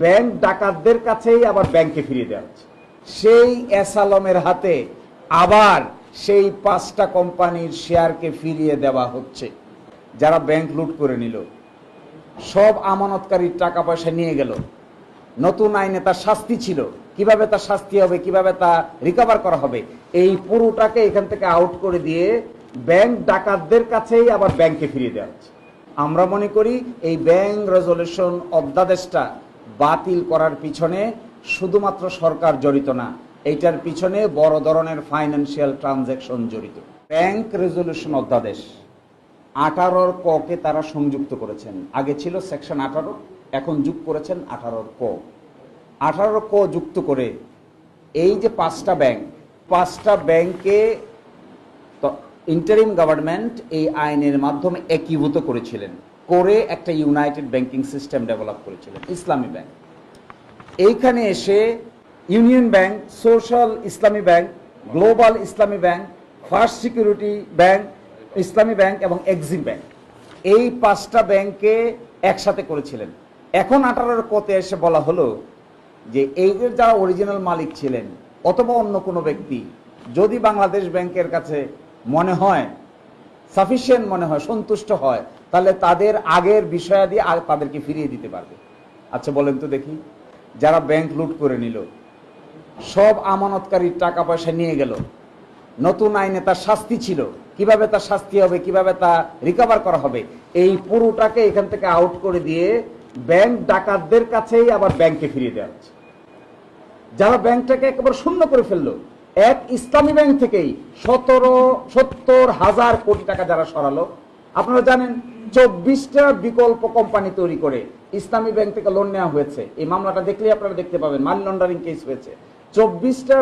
Bank ডাকাতদের কাছেই আবার ব্যাংকে ফিরিয়ে দেওয়া হচ্ছে। সেই এসালমের হাতে আবার সেই 5টা কোম্পানির শেয়ারকে ফিরিয়ে দেওয়া হচ্ছে। যারা ব্যাংক লুট করে নিল, সব আমানতকারীর টাকা পয়সা নিয়ে গেল, নতুন আইনে তার শাস্তি ছিল, কিভাবে তার শাস্তি হবে, কিভাবে তা রিকভার করা হবে, এই পুরোটাকে এখান থেকে আউট করে দিয়ে ব্যাংক ডাকাতদের কাছেই আবার ব্যাংকে ফিরিয়ে দেওয়া হচ্ছে। আমরা মনে করি এই ব্যাংক রেজলিউশন অধ্যাদেশটা বাতিল করার পিছনে শুধুমাত্র সরকার জড়িত না, এইটার পিছনে বড় ধরনের ফাইন্যান্সিয়াল ট্রানজ্যাকশন জড়িত। ব্যাংক রেজলিউশন অধ্যাদেশ 18 ক-কে তারা সংযুক্ত করেছেন। আগে ছিল সেকশন 18, এখন যোগ করেছেন 18 ক। 18 ক যুক্ত করে এই যে 5টা ব্যাংকে ইন্টারিম গভর্নমেন্ট এই আইনের মাধ্যমে একীভূত করেছিলেন, করে একটা ইউনাইটেড ব্যাংকিং সিস্টেম ডেভেলপ করেছিলেন, ইসলামী ব্যাংক। এইখানে এসে ইউনিয়ন ব্যাংক, সোশ্যাল ইসলামী ব্যাংক, গ্লোবাল ইসলামী ব্যাংক, ফার্স্ট সিকিউরিটি ব্যাংক, ইসলামী ব্যাংক এবং এক্সিম ব্যাংক, এই 5টা ব্যাংকে একসাথে করেছিলেন। এখন 18 কতে এসে বলা হলো যে এই যারা অরিজিনাল মালিক ছিলেন অথবা অন্য কোনো ব্যক্তি যদি বাংলাদেশ ব্যাংকের কাছে মনে হয় সাফিসিয়েন্ট, মনে হয় সন্তুষ্ট হয়, তাহলে তাদের আগের বিষয়াদি তাদেরকে ফিরিয়ে দিতে পারবে। আচ্ছা বলেন তো দেখি, যারা ব্যাংক লুট করে নিল, সব আমানতকারীর টাকা পয়সা নিয়ে গেল, নতুন আইনে তার শাস্তি ছিল, কিভাবে তার শাস্তি হবে, কিভাবে তা রিকভার করা হবে, এই পুরোটাকে এখান থেকে আউট করে দিয়ে ব্যাংক ডাকাতদের কাছেই আবার ব্যাংকে ফিরিয়ে দেওয়া হচ্ছে। যারা ব্যাংকটাকে একেবারে শূন্য করে ফেললো, এক ইসলামী ব্যাংক থেকেই 70,000 কোটি টাকা যারা সরালো। আপনারা জানেন 24টা বিকল্প কোম্পানি তৈরি করে ইসলামী ব্যাংক থেকে লোন নেওয়া হয়েছে। এই মামলাটা দেখলেই আপনারা দেখতে পাবেন, মানি লন্ডারিং কেস হয়েছে। 24টা